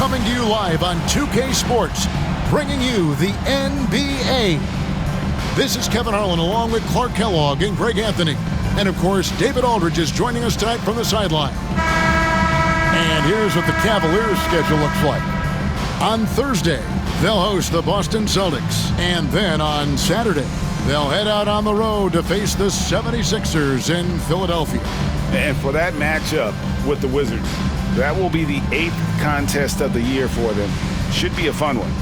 coming to you live on 2K Sports, bringing you the NBA. This is Kevin Harlan along with Clark Kellogg and Greg Anthony. And of course, David Aldridge is joining us tonight from the sideline. And here's what the Cavaliers' schedule looks like. On Thursday, they'll host the Boston Celtics. And then on Saturday, they'll head out on the road to face the 76ers in Philadelphia. And for that matchup with the Wizards, that will be the 8th contest of the year for them. Should be a fun one.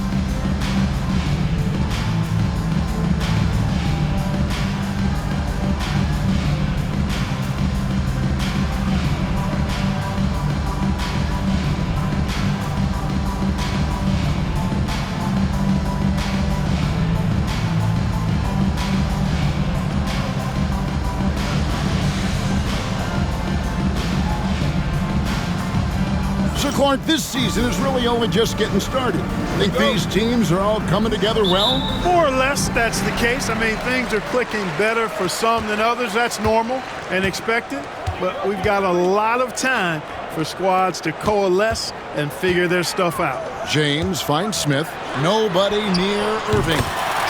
Clark, this season is really only just getting started. Think these teams are all coming together well? More or less, that's the case. I mean, things are clicking better for some than others. That's normal and expected. But we've got a lot of time for squads to coalesce and figure their stuff out. James finds Smith. Nobody near Irving.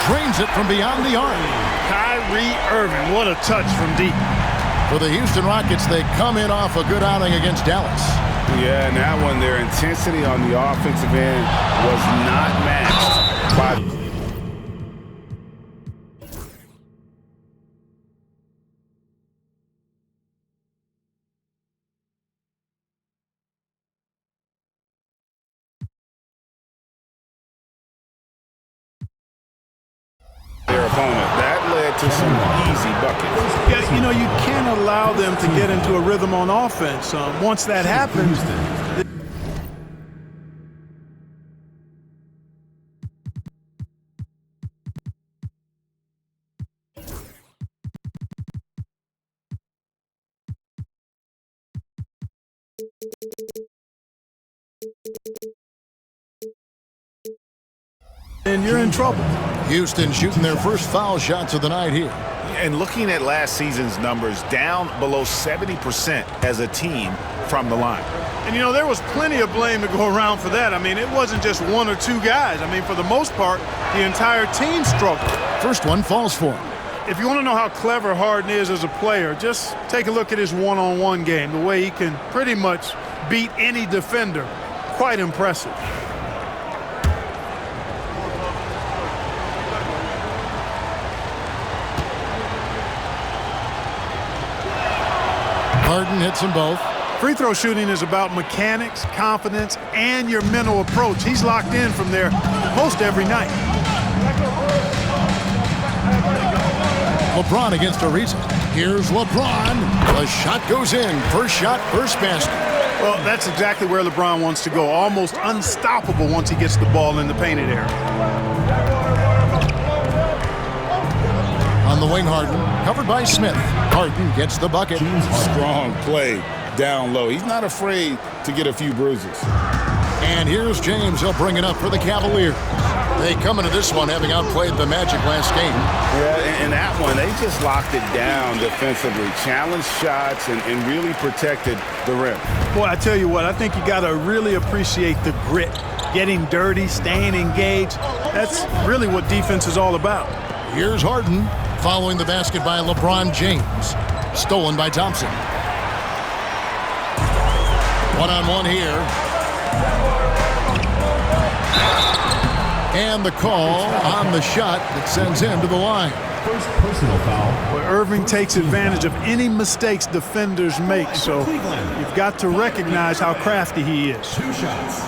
Drains it from beyond the arc. Kyrie Irving, what a touch from deep. For the Houston Rockets, they come in off a good outing against Dallas. Yeah, and that one, their intensity on the offensive end was not matched by... their opponent. That led to some easy buckets. Yeah, you know, you can't allow them to get into a rhythm on offense. Once that happens... and you're in trouble. Houston shooting their first foul shots of the night here. And looking at last season's numbers, down below 70% as a team from the line. And, you know, there was plenty of blame to go around for that. I mean, it wasn't just one or two guys. I mean, for the most part, the entire team struggled. First one falls for him. If you want to know how clever Harden is as a player, just take a look at his one-on-one game, the way he can pretty much beat any defender. Quite impressive. Harden hits them both. Free throw shooting is about mechanics, confidence, and your mental approach. He's locked in from there most every night. LeBron against Ariza. Here's LeBron. The shot goes in. First shot, first basket. Well, that's exactly where LeBron wants to go. Almost unstoppable once he gets the ball in the painted area. On the wing, Harden. Covered by Smith. Harden gets the bucket. Strong play down low. He's not afraid to get a few bruises. And here's James. He'll bring it up for the Cavaliers. They come into this one having outplayed the Magic last game. Yeah, and that one, they just locked it down defensively. Challenged shots and really protected the rim. Boy, I tell you what, I think you got to really appreciate the grit. Getting dirty, staying engaged. That's really what defense is all about. Here's Harden. Following the basket by LeBron James. Stolen by Thompson. One-on-one here. And the call on the shot that sends him to the line. First personal foul. Well, Irving takes advantage of any mistakes defenders make, so you've got to recognize how crafty he is. 2 shots.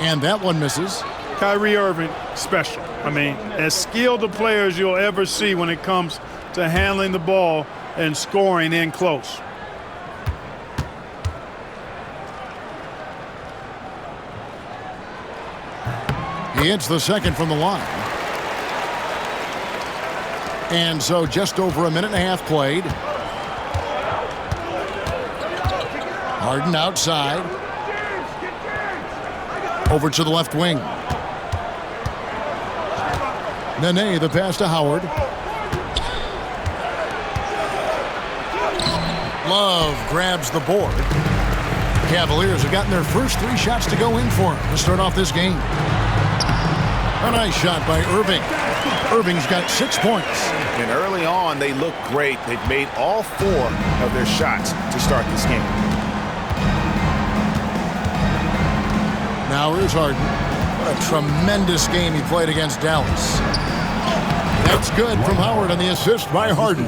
And that one misses. Kyrie Irving, special. I mean, as skilled a player as you'll ever see when it comes to handling the ball and scoring in close. He hits the second from the line. And so just over a minute and a half played. Harden outside. Over to the left wing. Nene, the pass to Howard. Love grabs the board. Cavaliers have gotten their first 3 shots to go in for him to start off this game. A nice shot by Irving. Irving's got 6 points. And early on, they look great. They've made all 4 of their shots to start this game. Now here's Harden. What a tremendous game he played against Dallas. That's good from Howard on the assist by Harden.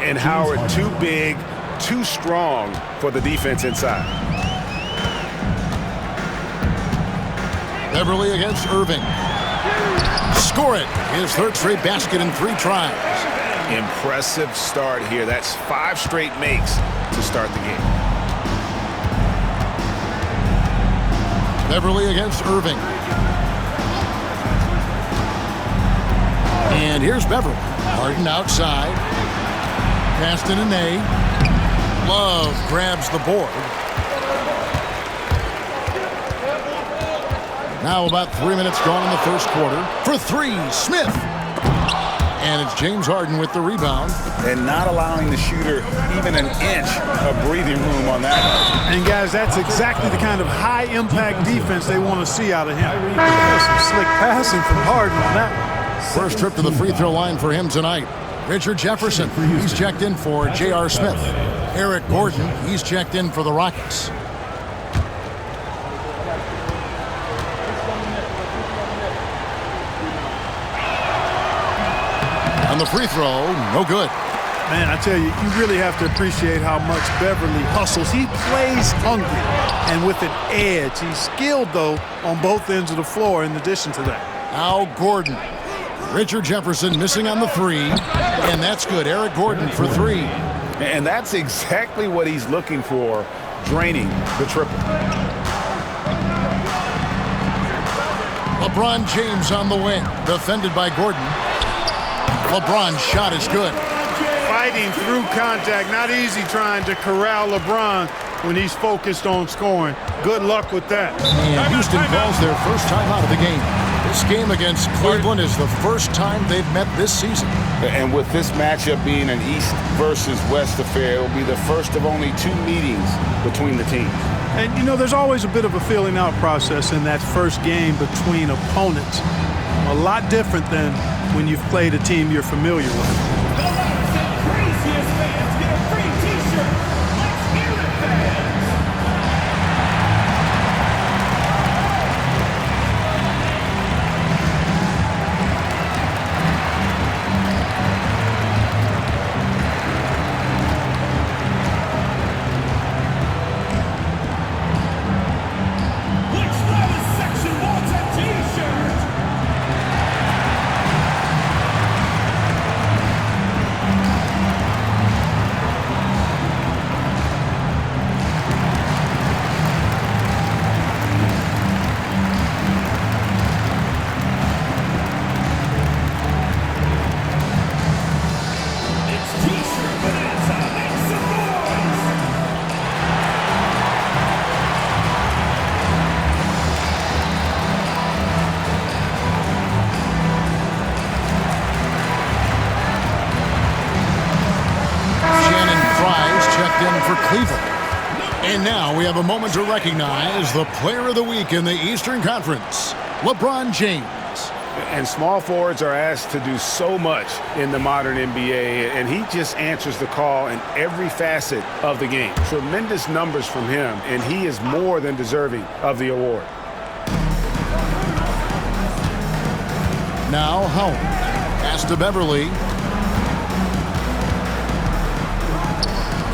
And Howard too big, too strong for the defense inside. Beverly against Irving. Score it. His 3rd straight basket in 3 tries. Impressive start here. That's 5 straight makes to start the game. Beverly against Irving. And here's Beverly. Harden outside. Pass to Nene. Love grabs the board. Now about 3 minutes gone in the first quarter. For 3, Smith. And it's James Harden with the rebound. And not allowing the shooter even an inch of breathing room on that. And guys, that's exactly the kind of high-impact defense they want to see out of him. Some slick passing from Harden on that one. First trip to the free throw line for him tonight. Richard Jefferson, he's checked in for J.R. Smith. Eric Gordon, he's checked in for the Rockets. On the free throw, no good. Man, I tell you, you really have to appreciate how much Beverly hustles. He plays hungry and with an edge. He's skilled, though, on both ends of the floor in addition to that. Now Gordon. Richard Jefferson missing on the 3, and that's good. Eric Gordon for 3. And that's exactly what he's looking for, draining the triple. LeBron James on the wing, defended by Gordon. LeBron's shot is good. Fighting through contact, not easy trying to corral LeBron when he's focused on scoring. Good luck with that. And Houston calls their first time out of the game. This game against Cleveland is the first time they've met this season. And with this matchup being an East versus West affair, it will be the first of only 2 meetings between the teams. And, you know, there's always a bit of a feeling out process in that first game between opponents. A lot different than when you've played a team you're familiar with. For Cleveland. And now we have a moment to recognize the Player of the Week in the Eastern Conference, LeBron James. And small forwards are asked to do so much in the modern NBA, and he just answers the call in every facet of the game. Tremendous numbers from him, and he is more than deserving of the award. Now Howard. Pass to Beverly.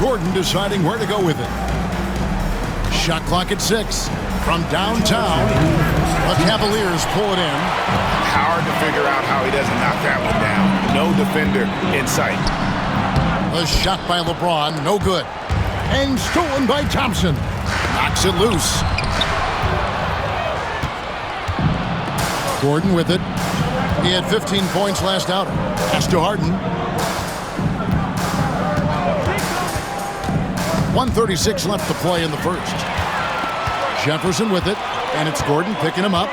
Gordon deciding where to go with it. Shot clock at 6. From downtown, the Cavaliers pull it in. Hard to figure out how he doesn't knock that one down. No defender in sight. A shot by LeBron, no good. And stolen by Thompson. Knocks it loose. Gordon with it. He had 15 points last outing. Pass to Harden. 1:36 left to play in the first. Jefferson with it, and it's Gordon picking him up.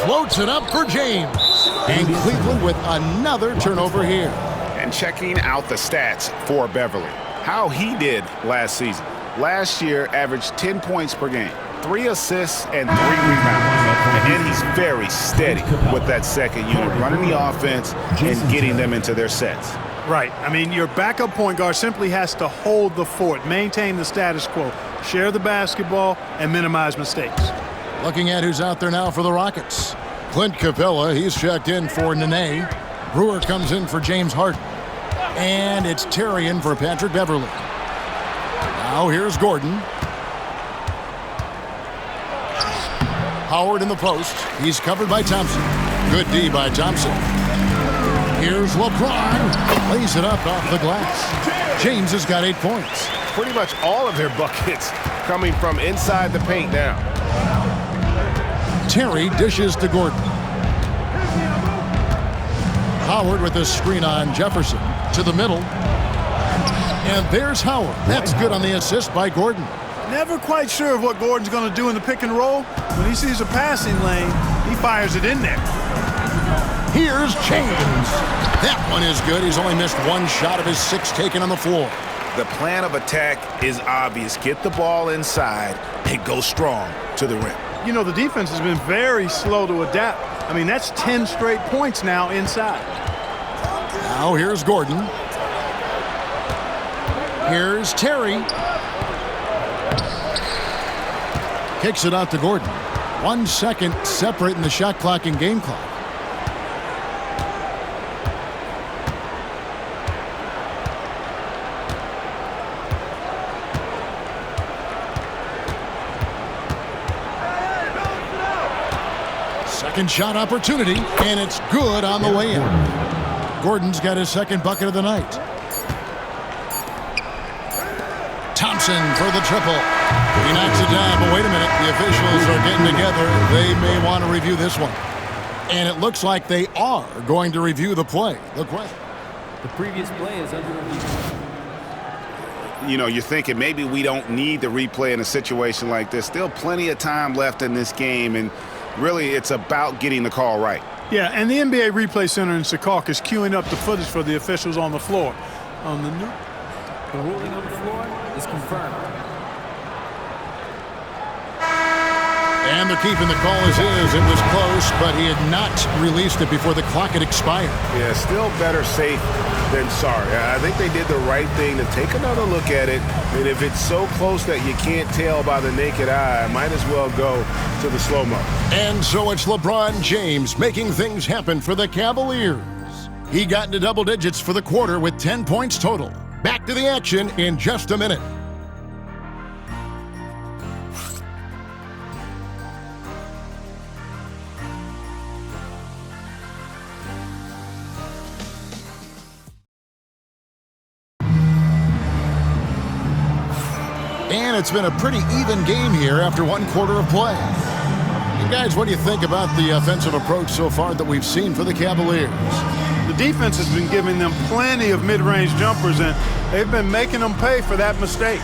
Floats it up for James. And Cleveland with another turnover here. And checking out the stats for Beverly. how he did last season. Last year, averaged 10 points per game, 3 assists and 3 rebounds. And he's very steady with that second unit, running the offense and getting them into their sets. Right. I mean, your backup point guard simply has to hold the fort, maintain the status quo, share the basketball, and minimize mistakes. Looking at who's out there now for the Rockets. Clint Capella, he's checked in for Nene. Brewer comes in for James Harden. And it's Terry in for Patrick Beverly. Now here's Gordon. Howard in the post. He's covered by Thompson. Good D by Thompson. Here's LeBron. Lays it up off the glass. James has got 8 points. Pretty much all of their buckets coming from inside the paint now. Terry dishes to Gordon. Howard with a screen on Jefferson to the middle. And there's Howard. That's good on the assist by Gordon. Never quite sure of what Gordon's going to do in the pick and roll. When he sees a passing lane, he fires it in there. Here's James. That one is good. He's only missed 1 shot of his 6 taken on the floor. The plan of attack is obvious. Get the ball inside and go strong to the rim. You know, the defense has been very slow to adapt. I mean, that's 10 straight points now inside. Now here's Gordon. Here's Terry. Kicks it out to Gordon. 1 second separating the shot clock and game clock. Second shot opportunity, and it's good on the way in. Gordon's got his 2nd bucket of the night. Thompson for the triple. He knocks it down, but wait a minute. The officials are getting together. They may want to review this one. And it looks like they are going to review the play. The previous play is under review. You know, you're thinking maybe we don't need the replay in a situation like this. Still plenty of time left in this game, and really it's about getting the call right. Yeah, and the NBA Replay Center in Secaucus is queuing up the footage for the officials on the floor. The ruling on the floor is confirmed. And they're keeping the call as is. It was close, but he had not released it before the clock had expired. Yeah, still better safe than sorry. I think they did the right thing to take another look at it. And if it's so close that you can't tell by the naked eye, might as well go to the slow-mo. And so it's LeBron James making things happen for the Cavaliers. He got into double digits for the quarter with 10 points total. Back to the action in just a minute. And it's been a pretty even game here after 1 quarter of play. And guys, what do you think about the offensive approach so far that we've seen for the Cavaliers? The defense has been giving them plenty of mid-range jumpers, and they've been making them pay for that mistake.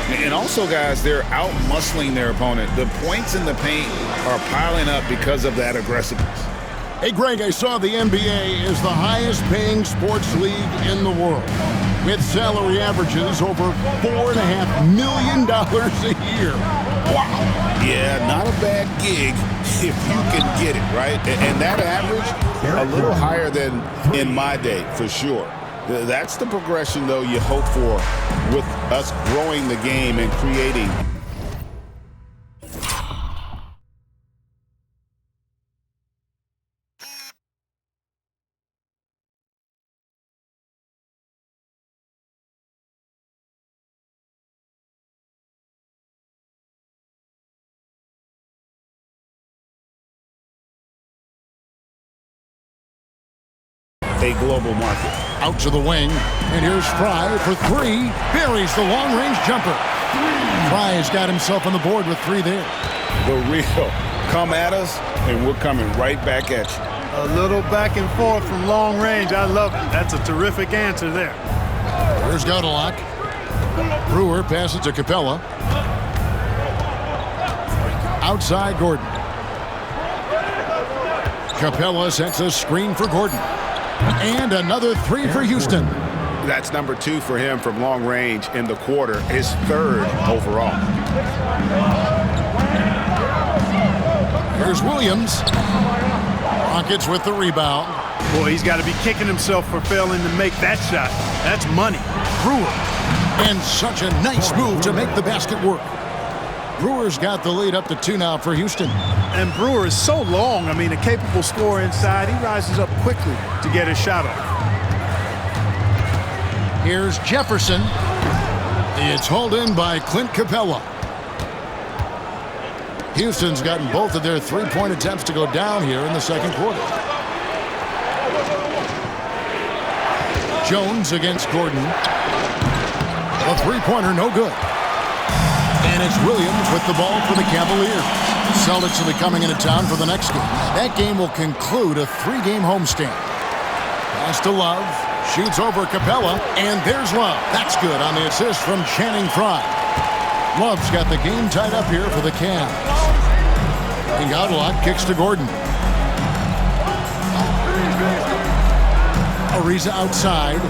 And also, guys, they're out-muscling their opponent. The points in the paint are piling up because of that aggressiveness. Hey, Greg, I saw the NBA is the highest-paying sports league in the world, with salary averages over $4.5 million a year. Wow. Yeah, not a bad gig if you can get it, right? And that average, a little higher than in my day, for sure. That's the progression, though, you hope for with us growing the game and creating. A global market. Out to the wing, and here's Fry for 3. Buries the long-range jumper. Fry's got himself on the board with 3 there. The real. Come at us, and we're coming right back at you. A little back and forth from long range. I love it. That's a terrific answer there. Here's Godalock. Brewer passes to Capella. Outside Gordon. Capella sets a screen for Gordon. And another 3 for Houston. That's number 2 for him from long range in the quarter, his 3rd overall. Here's Williams. Rockets with the rebound. Boy, he's got to be kicking himself for failing to make that shot. That's money. Brewer. And such a nice move to make the basket work. Brewer's got the lead up to 2 now for Houston. And Brewer is so long. I mean, a capable scorer inside. He rises up quickly to get his shot off. Here's Jefferson. It's hauled in by Clint Capella. Houston's gotten both of their 3-point attempts to go down here in the second quarter. Jones against Gordon. A 3-pointer, no good. And it's Williams with the ball for the Cavaliers. Celtics will be coming into town for the next game. That game will conclude a 3-game homestand. Pass to Love. Shoots over Capella. And there's Love. That's good on the assist from Channing Frye. Love's got the game tied up here for the Cavs. And Godlock kicks to Gordon. Ariza outside.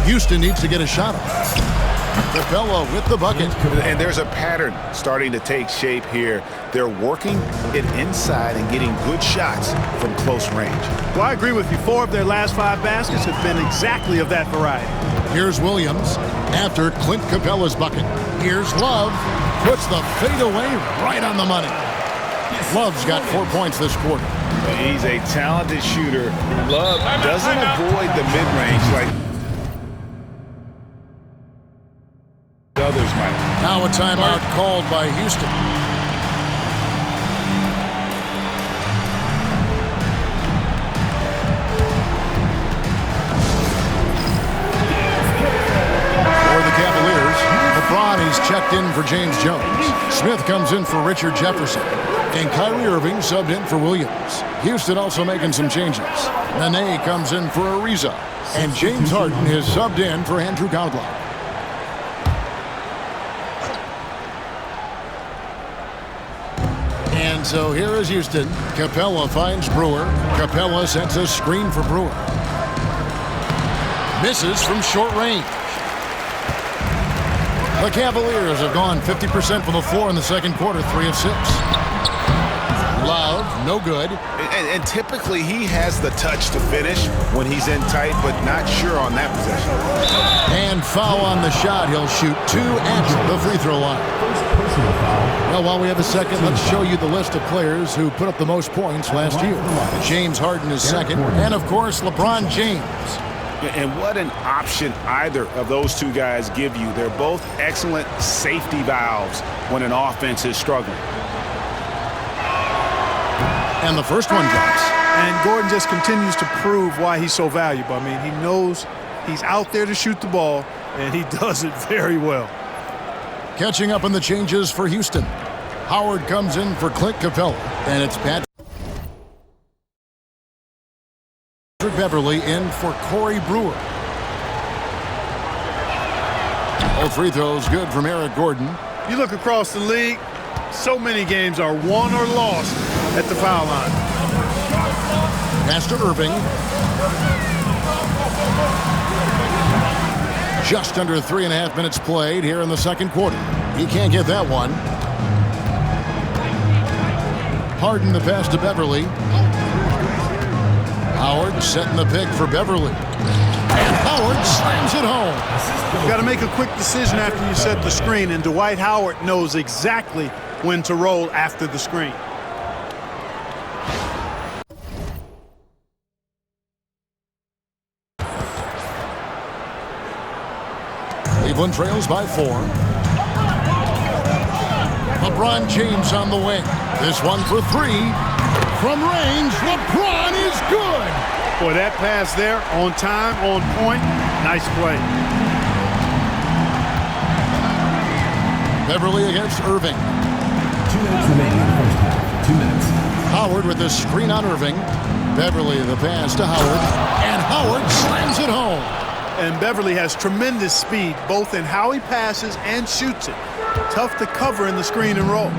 Houston needs to get a shot off. Capella with the bucket. And there's a pattern starting to take shape here. They're working it inside and getting good shots from close range. Well, I agree with you. 4 of their last 5 baskets have been exactly of that variety. Here's Williams after Clint Capella's bucket. Here's Love. Puts the fadeaway right on the money. Love's got 4 points this quarter. He's a talented shooter. Love doesn't avoid the mid-range like others might. Now a timeout called by Houston. For the Cavaliers, LeBron is checked in for James Jones. Smith comes in for Richard Jefferson. And Kyrie Irving subbed in for Williams. Houston also making some changes. Nene comes in for Ariza. And James Harden is subbed in for Andrew Godlock. And so here is Houston. Capella finds Brewer. Capella sets a screen for Brewer. Misses from short range. The Cavaliers have gone 50% from the floor in the second quarter, 3 of 6. Love, no good. And typically he has the touch to finish when he's in tight, but not sure on that possession. And foul on the shot. He'll shoot 2 at the free throw line. Well, while we have a second, let's show you the list of players who put up the most points last year. James Harden is second, and of course, LeBron James. And what an option either of those 2 guys give you. They're both excellent safety valves when an offense is struggling. And the first one drops. And Gordon just continues to prove why he's so valuable. I mean, he knows he's out there to shoot the ball, and he does it very well. Catching up on the changes for Houston. Howard comes in for Clint Capella, and it's Patrick Beverly in for Corey Brewer. All free throws good from Eric Gordon. You look across the league, so many games are won or lost at the foul line. Pass to Irving. Just under 3.5 minutes played here in the second quarter. He can't get that one. Harden the pass to Beverly. Howard setting the pick for Beverly. And Howard slams it home. You've got to make a quick decision after you set the screen, and Dwight Howard knows exactly when to roll after the screen. Cleveland trails by 4. LeBron James on the wing. This one for 3. From range, LeBron is good. Boy, that pass there, on time, on point. Nice play. Beverly against Irving. 2 minutes remaining in the first half. 2 minutes. Howard with the screen on Irving. Beverly the pass to Howard. And Howard slams it home. And Beverly has tremendous speed, both in how he passes and shoots it. Tough to cover in the screen and roll.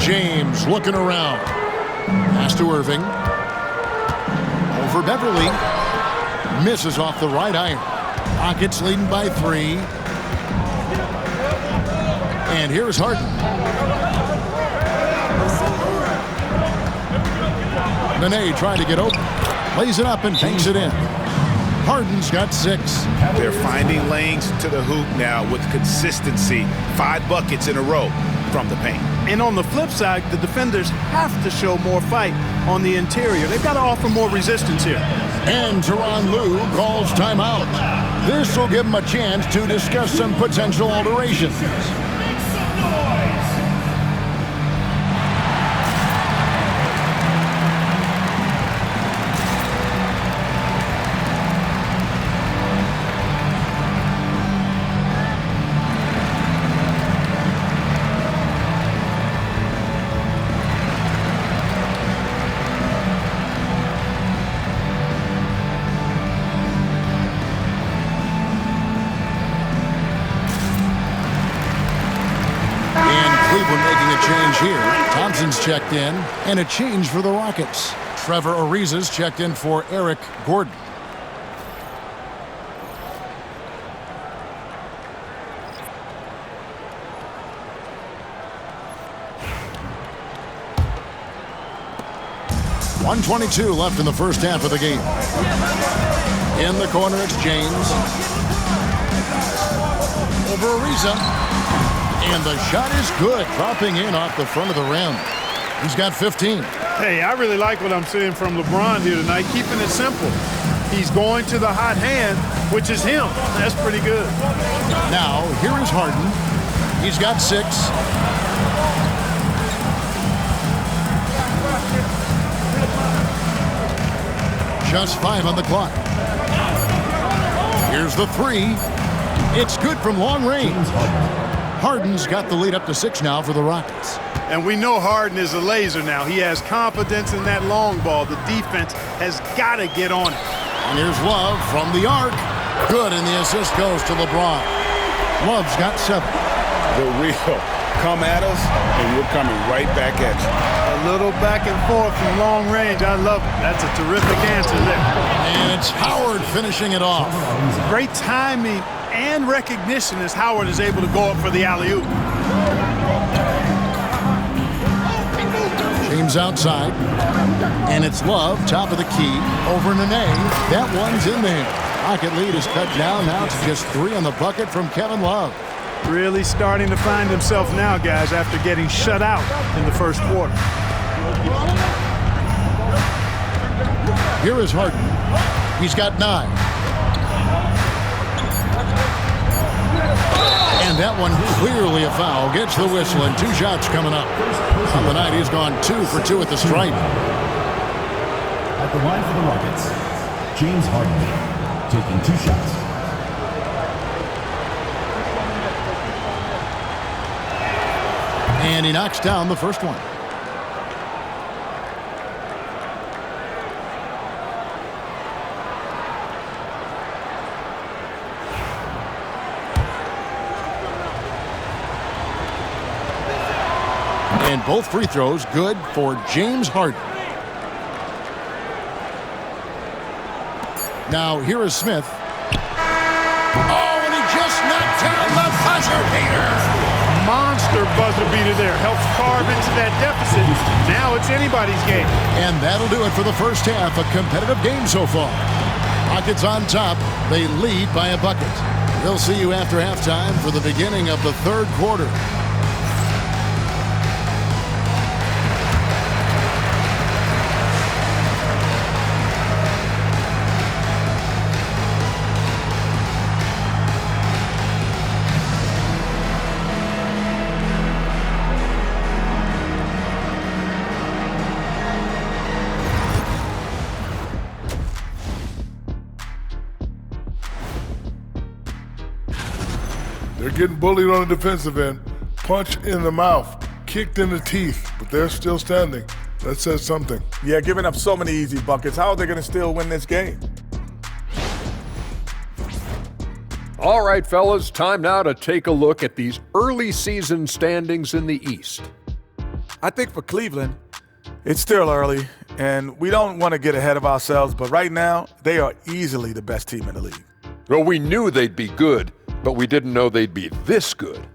James looking around. Pass to Irving. Over Beverly. Misses off the right iron. Rockets leading by 3. And here's Harden. Nene trying to get open. Lays it up and banks it in. Harden's got 6. They're finding lanes to the hoop now with consistency. 5 buckets in a row from the paint. And on the flip side, the defenders have to show more fight on the interior. They've got to offer more resistance here. And Tyronn Lue calls timeout. This will give him a chance to discuss some potential alterations. Here, Thompson's checked in, and a change for the Rockets. Trevor Ariza's checked in for Eric Gordon. .122 left in the first half of the game. In the corner, it's James. Over Ariza. And the shot is good, dropping in off the front of the rim. He's got 15. Hey, I really like what I'm seeing from LeBron here tonight, keeping it simple. He's going to the hot hand, which is him. That's pretty good. Now, here is Harden. He's got 6. Just 5 on the clock. Here's the 3. It's good from long range. Harden's got the lead up to 6 now for the Rockets. And we know Harden is a laser now. He has confidence in that long ball. The defense has got to get on it. And here's Love from the arc. Good, and the assist goes to LeBron. Love's got 7. The real come at us, and we're coming right back at you. A little back and forth from long range. I love it. That's a terrific answer there. And it's Howard finishing it off. Great timing and recognition as Howard is able to go up for the alley-oop. James outside. And it's Love, top of the key, over Nene. That one's in there. Rocket lead is cut down now to just 3 on the bucket from Kevin Love. Really starting to find himself now, guys, after getting shut out in the first quarter. Here is Harden. He's got 9. And that one clearly a foul. Gets the whistle, and 2 shots coming up. On the night, he's gone 2 for 2 at the stripe. At the line for the Rockets, James Harden taking 2 shots. And he knocks down the first one. And both free throws good for James Harden. Now here is Smith. Oh, and he just knocked down the buzzer beater. Monster buzzer beater there. Helps carve into that deficit. Now it's anybody's game. And that'll do it for the first half. A competitive game so far. Rockets on top. They lead by a bucket. We'll see you after halftime for the beginning of the third quarter. They're getting bullied on the defensive end. Punch in the mouth, kicked in the teeth, but they're still standing. That says something. Yeah, giving up so many easy buckets. How are they going to still win this game? All right, fellas, time now to take a look at these early season standings in the East. I think for Cleveland, it's still early, and we don't want to get ahead of ourselves, but right now, they are easily the best team in the league. Well, we knew they'd be good, but we didn't know they'd be this good.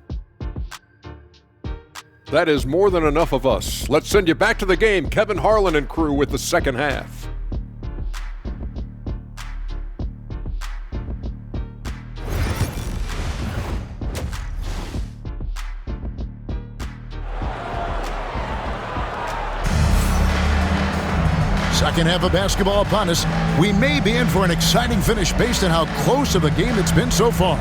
That is more than enough of us. Let's send you back to the game, Kevin Harlan and crew, with the second half. Second half of basketball upon us. We may be in for an exciting finish based on how close of a game it's been so far.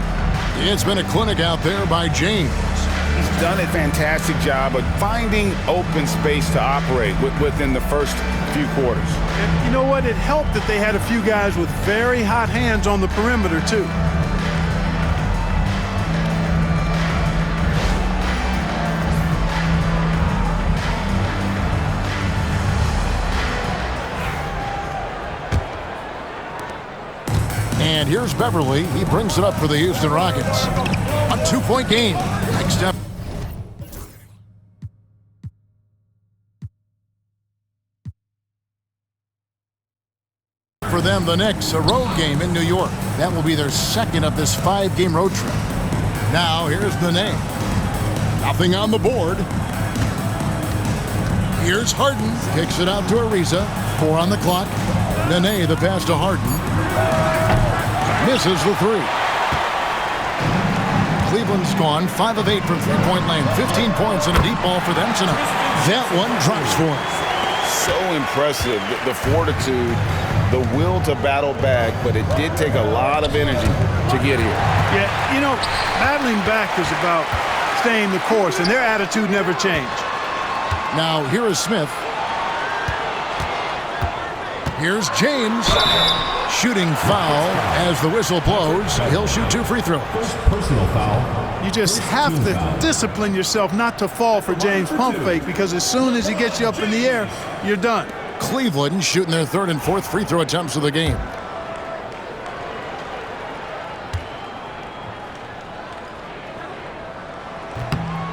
It's been a clinic out there by James. He's done a fantastic job of finding open space to operate within the first few quarters. And you know what? It helped that they had a few guys with very hot hands on the perimeter, too. And here's Beverly. He brings it up for the Houston Rockets. A 2-point game. Next up. For them, the Knicks, a road game in New York. That will be their second of this 5-game road trip. Now, here's Nene. Nothing on the board. Here's Harden. Kicks it out to Ariza. 4 on the clock. Nene, the pass to Harden. Misses the 3. Cleveland's gone 5 of 8 from three-point land. 15 points and a deep ball for them tonight. That one drops for him. So impressive, the fortitude, the will to battle back, but it did take a lot of energy to get here. Yeah, you know, battling back is about staying the course, and their attitude never changed. Now, here is Smith. Here's James. Shooting foul as the whistle blows. He'll shoot 2 free throws. Personal foul. You just have to discipline yourself not to fall for James' pump fake, because as soon as he gets you up in the air, you're done. Cleveland shooting their 3rd and 4th free throw attempts of the game.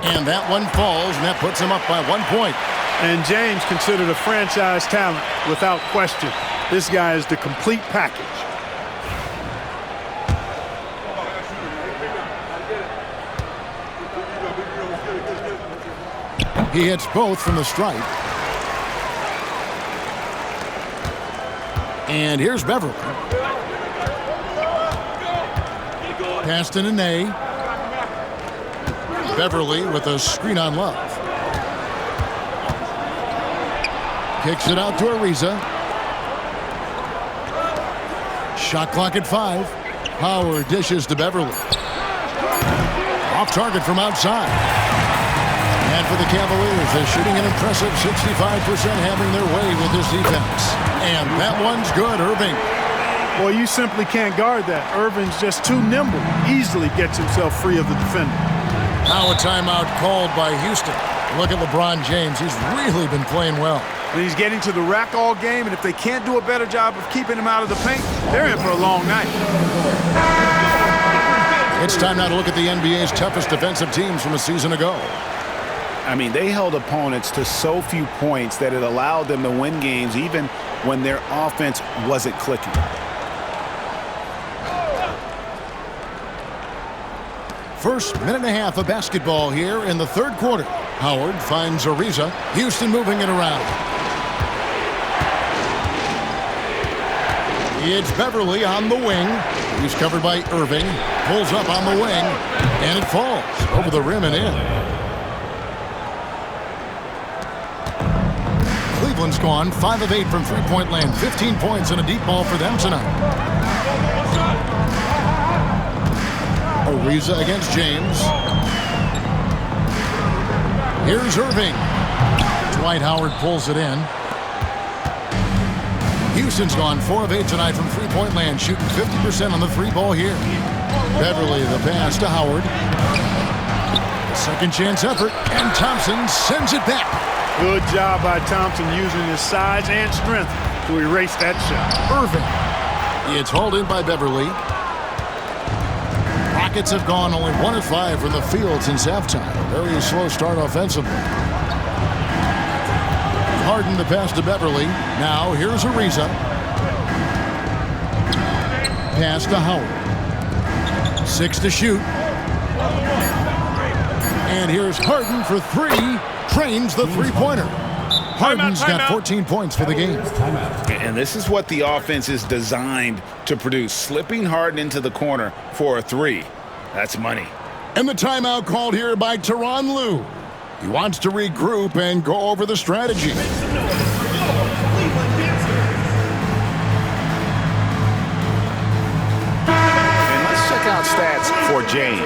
And that one falls, and that puts him up by 1 point. And James considered a franchise talent without question. This guy is the complete package. He hits both from the stripe. And here's Beverly. Pass to Nene. Beverly with a screen on Love. Kicks it out to Ariza. Shot clock at 5. Howard dishes to Beverly. Off target from outside. And for the Cavaliers, they're shooting an impressive 65%, having their way with this defense. And that one's good, Irving. Well, you simply can't guard that. Irving's just too nimble. Easily gets himself free of the defender. Now a timeout called by Houston. Look at LeBron James. He's really been playing well. And he's getting to the rack all game, and if they can't do a better job of keeping him out of the paint, they're in for a long night. It's time now to look at the NBA's toughest defensive teams from a season ago. I mean, they held opponents to so few points that it allowed them to win games even when their offense wasn't clicking. First minute and a half of basketball here in the 3rd quarter. Howard finds Ariza. Houston moving it around. It's Beverly on the wing. He's covered by Irving. Pulls up on the wing. And it falls over the rim and in. Cleveland's gone 5 of 8 from three-point land. 15 points and a deep ball for them tonight. Ariza against James. Here's Irving. Dwight Howard pulls it in. Houston's gone 4 of 8 tonight from three-point land, shooting 50% on the 3 ball here. Beverly the pass to Howard. Second chance effort, and Thompson sends it back. Good job by Thompson using his size and strength to erase that shot. Irving. It's hauled in by Beverly. Rockets have gone only 1 of 5 from the field since halftime. Very slow start offensively. Harden the pass to Beverly. Now here's Ariza. Pass to Howard. 6 to shoot. And here's Harden for 3. Trains the three-pointer. Harden's got 14 points for the game. And this is what the offense is designed to produce. Slipping Harden into the corner for a 3. That's money. And the timeout called here by Tyronn Lue. He wants to regroup and go over the strategy. And let's check out stats for James.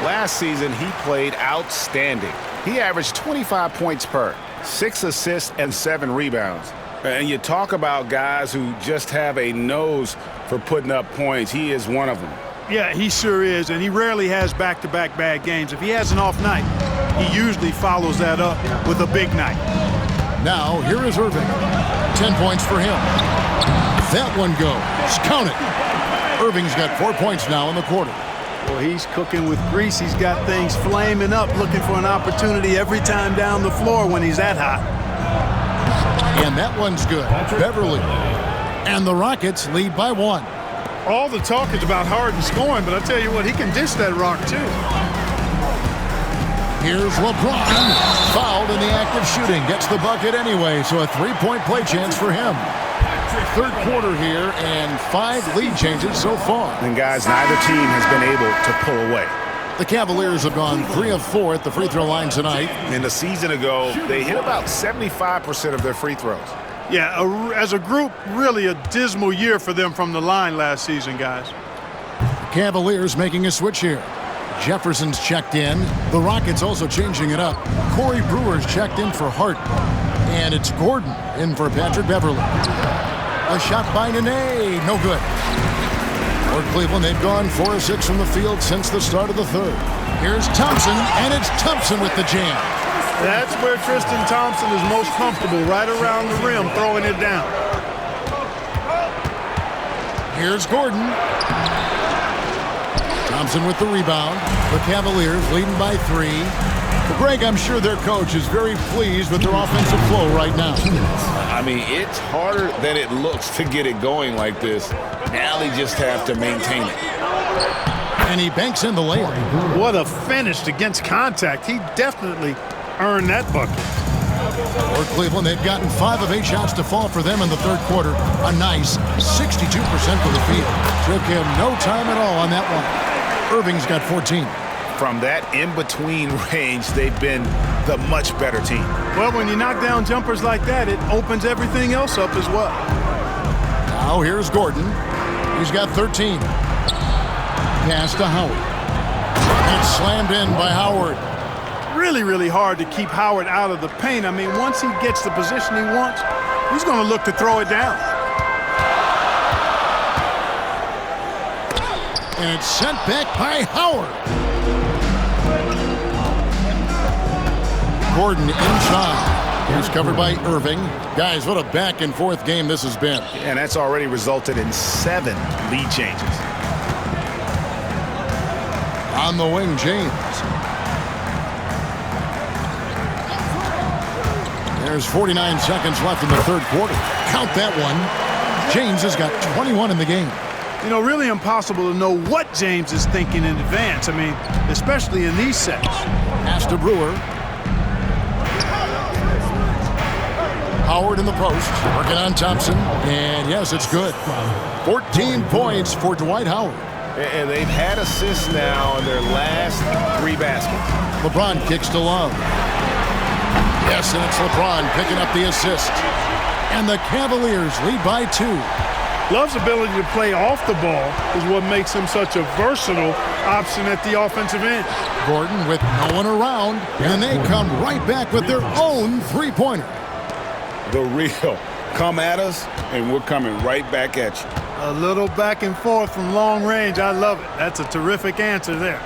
Last season, he played outstanding. He averaged 25 points per, 6 assists, and 7 rebounds. And you talk about guys who just have a nose for putting up points. He is one of them. Yeah, he sure is, and he rarely has back-to-back bad games. If he has an off night, he usually follows that up with a big night. Now, here is Irving. 10 points for him. That one goes. Count it. Irving's got 4 points now in the quarter. Well, he's cooking with grease. He's got things flaming up, looking for an opportunity every time down the floor when he's that hot. And that one's good. Beverly. And the Rockets lead by 1. All the talk is about Harden scoring, but I tell you what, he can dish that rock too. Here's LeBron. Fouled in the act of shooting. Gets the bucket anyway, so a 3-point play chance for him. Third quarter here, and 5 lead changes so far. And guys, neither team has been able to pull away. The Cavaliers have gone 3 of 4 at the free throw line tonight. And a season ago, they hit about 75% of their free throws. Yeah, as a group, really a dismal year for them from the line last season, guys. The Cavaliers making a switch here. Jefferson's checked in. The Rockets also changing it up. Corey Brewer's checked in for Hart. And it's Gordon in for Patrick Beverly. A shot by Nene. No good. For Cleveland, they've gone 4 of 6 from the field since the start of the third. Here's Thompson, and it's Thompson with the jam. That's where Tristan Thompson is most comfortable, right around the rim, throwing it down. Here's Gordon. Thompson with the rebound. The Cavaliers leading by 3. Well, Greg, I'm sure their coach is very pleased with their offensive flow right now. I mean, it's harder than it looks to get it going like this. Now they just have to maintain it. And he banks in the layup. What a finish against contact. He definitely earned that bucket. For Cleveland, they've gotten 5 of 8 shots to fall for them in the third quarter. A nice 62% from the field. Took him no time at all on that one. Irving's got 14. From that in-between range, they've been the much better team. Well, when you knock down jumpers like that, it opens everything else up as well. Now here's Gordon. He's got 13. Pass to Howard. It's slammed in by Howard. Really, really hard to keep Howard out of the paint. I mean, once he gets the position he wants, he's going to look to throw it down. And it's sent back by Howard. Gordon inside. He's covered by Irving. Guys, what a back-and-forth game this has been. And that's already resulted in 7 lead changes. On the wing, James. There's 49 seconds left in the third quarter. Count that one. James has got 21 in the game. You know, really impossible to know what James is thinking in advance. I mean, especially in these sets. Pass to Brewer. Howard in the post, working on Thompson, and yes, it's good. 14 points for Dwight Howard. And they've had assists now in their last 3 baskets. LeBron kicks to Love. Yes, and it's LeBron picking up the assist. And the Cavaliers lead by 2. Love's ability to play off the ball is what makes him such a versatile option at the offensive end. Gordon with no one around, and they come right back with their own three-pointer. The real come at us, and we're coming right back at you. A little back and forth from long range. I love it. That's a terrific answer there.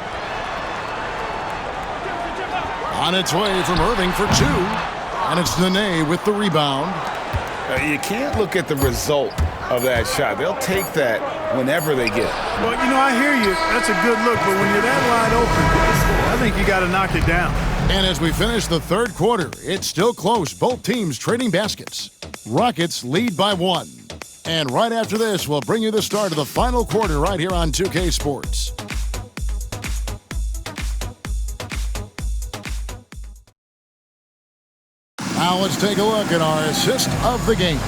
On its way from Irving for 2, and it's Nene with the rebound. You can't look at the result of that shot. They'll take that whenever they get it. Well, you know, I hear you. That's a good look, but when you're that wide open, I think you got to knock it down. And as we finish the third quarter, it's still close. Both teams trading baskets. Rockets lead by 1. And right after this, we'll bring you the start of the final quarter right here on 2K Sports. Now let's take a look at our assist of the game.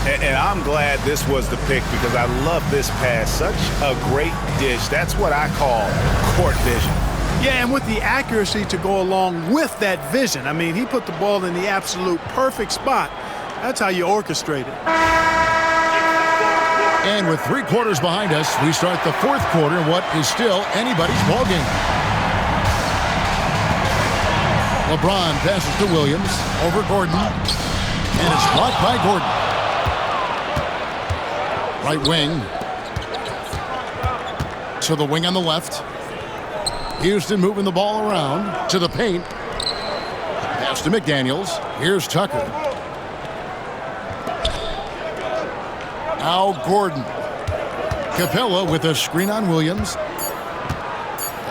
And I'm glad this was the pick because I love this pass. Such a great dish. That's what I call court vision. Yeah, and with the accuracy to go along with that vision. I mean, he put the ball in the absolute perfect spot. That's how you orchestrate it. And with 3 quarters behind us, we start the fourth quarter in what is still anybody's ballgame. LeBron passes to Williams, over Gordon, and it's blocked by Gordon. Right wing. To the wing on the left. Houston moving the ball around to the paint. Pass to McDaniels. Here's Tucker. Now Gordon. Capella with a screen on Williams.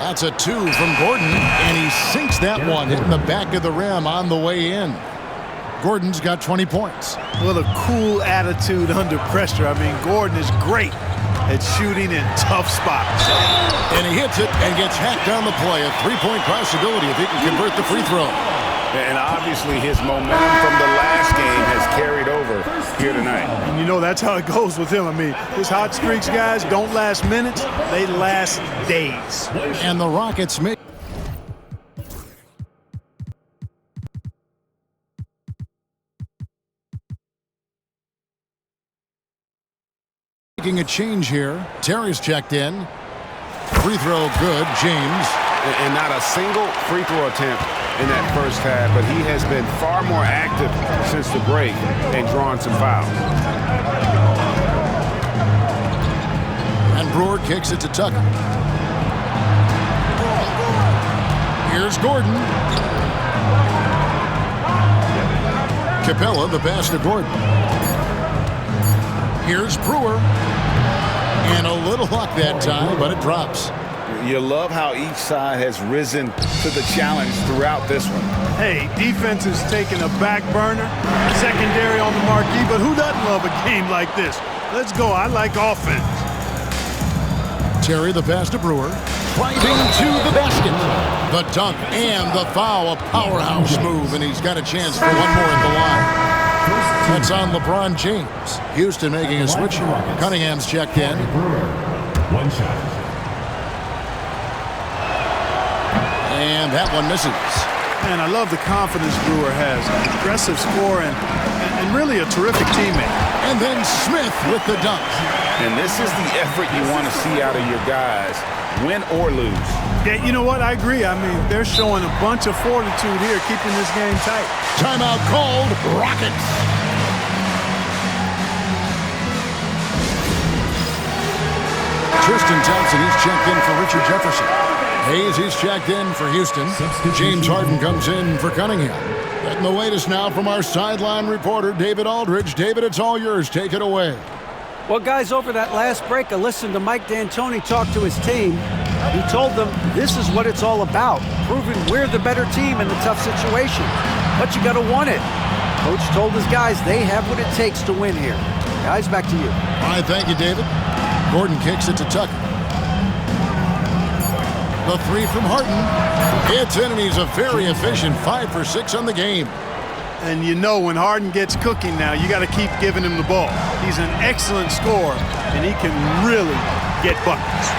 That's a 2 from Gordon, and he sinks that one, hitting the back of the rim on the way in. Gordon's got 20 points. What a cool attitude under pressure. I mean, Gordon is great at shooting in tough spots. And he hits it and gets hacked down the play. A 3-point possibility if he can convert the free throw. And obviously his momentum from the last game has carried over here tonight. And you know that's how it goes with him. I mean, his hot streaks, guys, don't last minutes. They last days. And the Rockets make making a change here. Terry's checked in. Free throw good, James. And not a single free throw attempt in that first half, but he has been far more active since the break and drawn some fouls. And Brewer kicks it to Tucker. Here's Gordon. Capella, the pass to Gordon. Here's Brewer. And a little luck that time, but it drops. You love how each side has risen to the challenge throughout this one. Hey, defense is taking a back burner, secondary on the marquee, but who doesn't love a game like this? Let's go. I like offense. Terry, the pass to Brewer. Driving to the basket. The dunk and the foul. A powerhouse move, and he's got a chance for one more at the line. That's on LeBron James. Houston making a switch. Cunningham's checked in. One shot. And that one misses. Man, I love the confidence Brewer has. An aggressive scorer and really a terrific teammate. And then Smith with the dunk. And this is the effort you want to see out of your guys, win or lose. Yeah, you know what? I agree. I mean, they're showing a bunch of fortitude here, keeping this game tight. Timeout called. Rockets. Tristan Thompson, he's checked in for Richard Jefferson. Hayes, he's checked in for Houston. James Harden comes in for Cunningham. Getting the latest now from our sideline reporter, David Aldridge. David, it's all yours. Take it away. Well, guys, over that last break, I listened to Mike D'Antoni talk to his team. He told them this is what it's all about, proving we're the better team in a tough situation. But you got to want it. Coach told his guys they have what it takes to win here. Guys, back to you. All right, thank you, David. Gordon kicks it to Tucker. The 3 from Harden. It's in, and he's a very efficient 5 for 6 on the game. And you know when Harden gets cooking now, you got to keep giving him the ball. He's an excellent scorer, and he can really get buckets.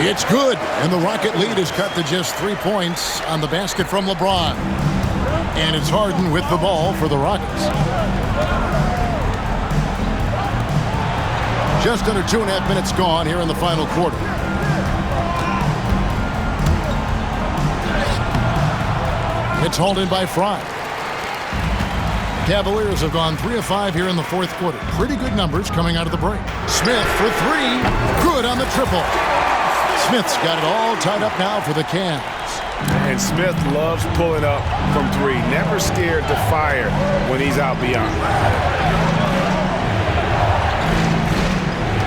It's good, and the Rocket lead is cut to just 3 points on the basket from LeBron. And it's Harden with the ball for the Rockets. Just under 2.5 minutes gone here in the final quarter. It's hauled in by Fry. Cavaliers have gone 3 of 5 here in the fourth quarter. Pretty good numbers coming out of the break. Smith for 3. Good on the triple. Smith's got it all tied up now for the Cavs. And Smith loves pulling up from 3. Never scared to fire when he's out beyond.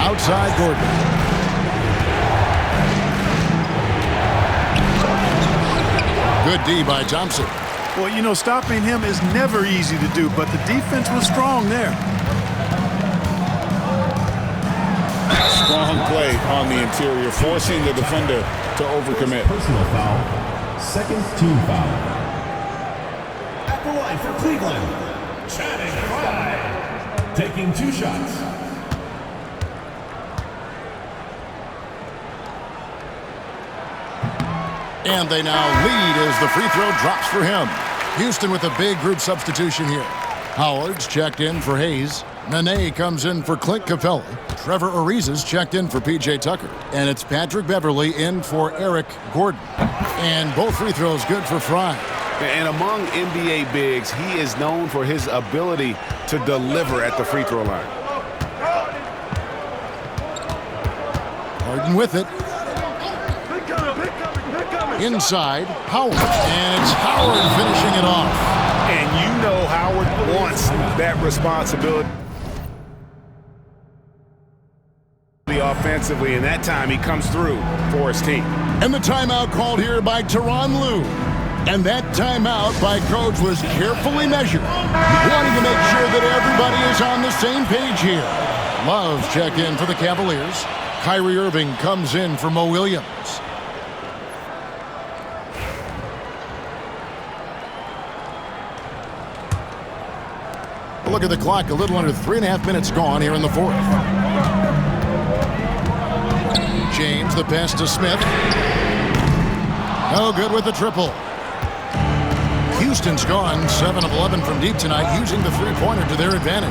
Outside Gordon. Good D by Thompson. Well, you know, stopping him is never easy to do, but the defense was strong there. Strong play on the interior, forcing the defender to overcommit. Personal foul. Second team foul. At the line for Cleveland, Channing Frye. Taking 2 shots. And they now lead as the free throw drops for him. Houston with a big group substitution here. Howard's checked in for Hayes. Nene comes in for Clint Capella. Trevor Ariza's checked in for P.J. Tucker. And it's Patrick Beverly in for Eric Gordon. And both free throws good for Frye. And among NBA bigs, he is known for his ability to deliver at the free throw line. Harden with it. Inside, Howard. And it's Howard finishing it off. And you know Howard wants that responsibility offensively, and that time he comes through for his team. And the timeout called here by Tyronn Lue. And that timeout by coach was carefully measured, wanting to make sure that everybody is on the same page here. Love's check in for the Cavaliers. Kyrie Irving comes in for Mo Williams. Look at the clock, a little under 3.5 minutes gone here in the fourth. James, the pass to Smith. No good with the triple. Houston's gone 7 of 11 from deep tonight, using the three-pointer to their advantage.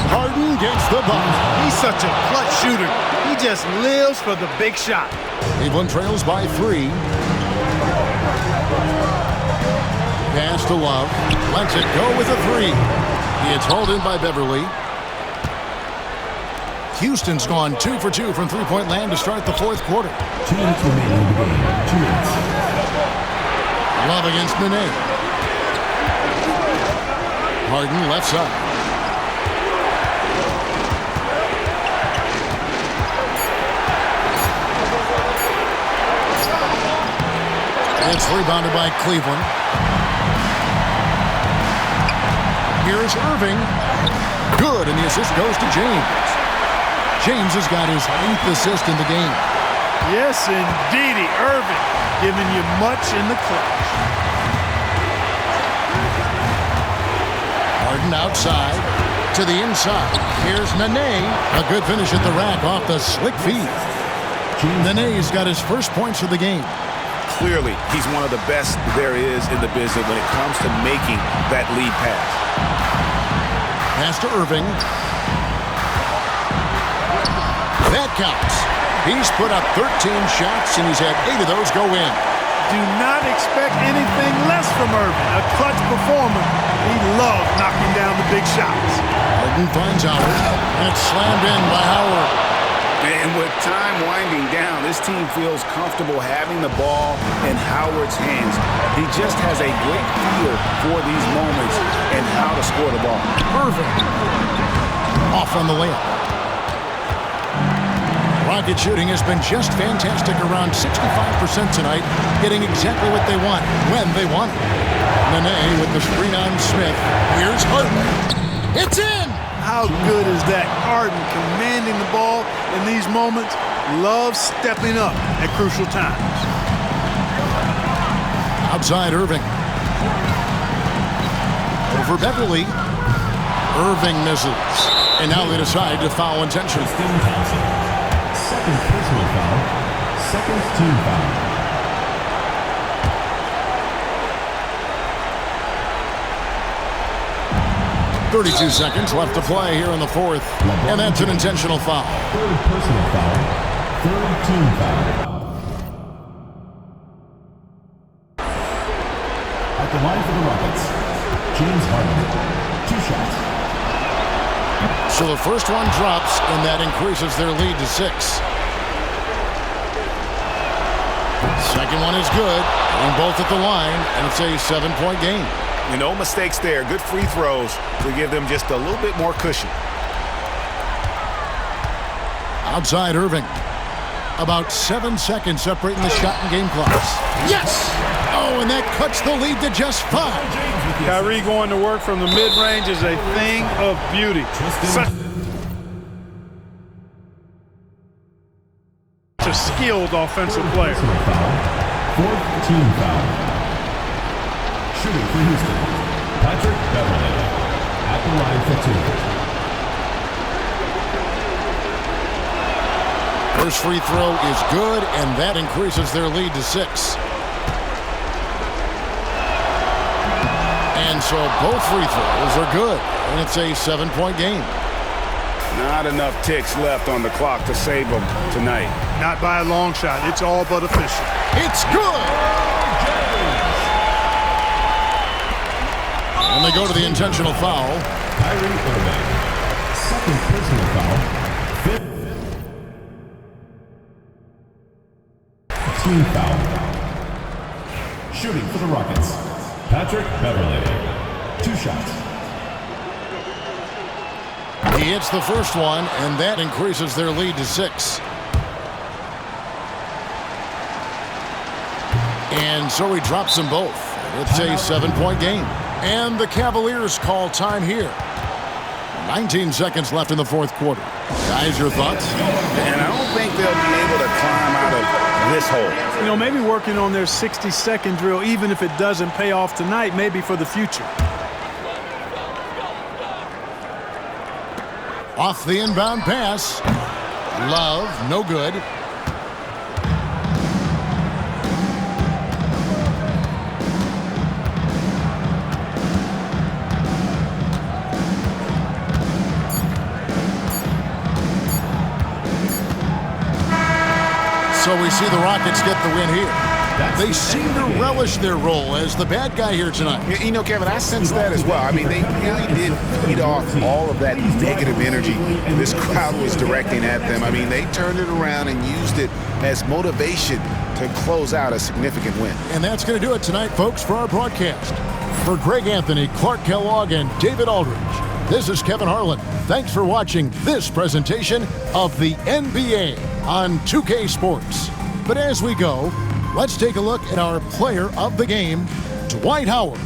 Harden gets the bucket. He's such a clutch shooter. He just lives for the big shot. Cleveland trails by 3. Pass to Love. Lets it go with a 3. It's hauled in by Beverly. Houston's gone 2 for 2 from three-point land to start the fourth quarter. 2 minutes remaining in the game. 2 minutes. Love against Nene. Harden left side. It's rebounded by Cleveland. Here's Irving. Good, and the assist goes to James. James has got his 8th assist in the game. Yes, indeedy. Irving giving you much in the clutch. Harden outside to the inside. Here's Nene. A good finish at the rack off the slick feed. Nene's got his first points of the game. Clearly, he's one of the best there is in the business when it comes to making that lead pass. Pass to Irving. That counts. He's put up 13 shots, and he's had 8 of those go in. Do not expect anything less from Irving. A clutch performer. He loves knocking down the big shots. Harden finds Howard, and it's slammed in by Howard. And with time winding down, this team feels comfortable having the ball in Howard's hands. He just has a great feel for these moments and how to score the ball. Irving off on the layup. Rocket shooting has been just fantastic, around 65% tonight, getting exactly what they want, when they want it. Nene with the screen on Smith. Here's Harden. It's in! How good is that? Harden commanding the ball in these moments. Love stepping up at crucial times. Outside Irving. Over Beverly. Irving misses. And now they decide to foul intentionally. Second personal foul. Second team foul. 32 seconds left to play here in the fourth. And that's an intentional foul. Third personal foul. Third team foul. At the line for the Rockets, James Harden. 2 shots. So the first one drops, and that increases their lead to 6. Second one is good, and both at the line, and it's a 7-point game. No mistakes there. Good free throws to give them just a little bit more cushion. Outside Irving. About 7 seconds separating the shot and game clocks. Yes! Oh, Oh, and that cuts the lead to just 5. Kyrie going to work from the mid-range is a thing of beauty. Such a skilled offensive player. Fourth team foul. Shooting for Houston, Patrick Beverley at the line for 2. First free throw is good, and that increases their lead to 6. And so both free throws are good, and it's a 7-point game. Not enough ticks left on the clock to save them tonight. Not by a long shot. It's all but official. It's good! And they go to the intentional foul. Kyrie Irving, second personal foul, fifth team foul. Shooting for the Rockets, Patrick Beverley, 2 shots. He hits the first one, and that increases their lead to 6. And so he drops them both. It's a 7-point game. And the Cavaliers call time here. 19 seconds left in the fourth quarter. Guys, your thoughts? And I don't think they'll be able to climb out of this hole. You know, maybe working on their 60-second drill, even if it doesn't pay off tonight, maybe for the future. Off the inbound pass. Love, no good. So we see the Rockets get the win here. They seem to relish their role as the bad guy here tonight. You know, Kevin, I sense that as well. I mean, they really did feed off all of that negative energy this crowd was directing at them. I mean, they turned it around and used it as motivation to close out a significant win. And that's going to do it tonight, folks, for our broadcast. For Greg Anthony, Clark Kellogg, and David Aldridge, this is Kevin Harlan. Thanks for watching this presentation of the NBA on 2K Sports. But as we go, let's take a look at our player of the game, Dwight Howard.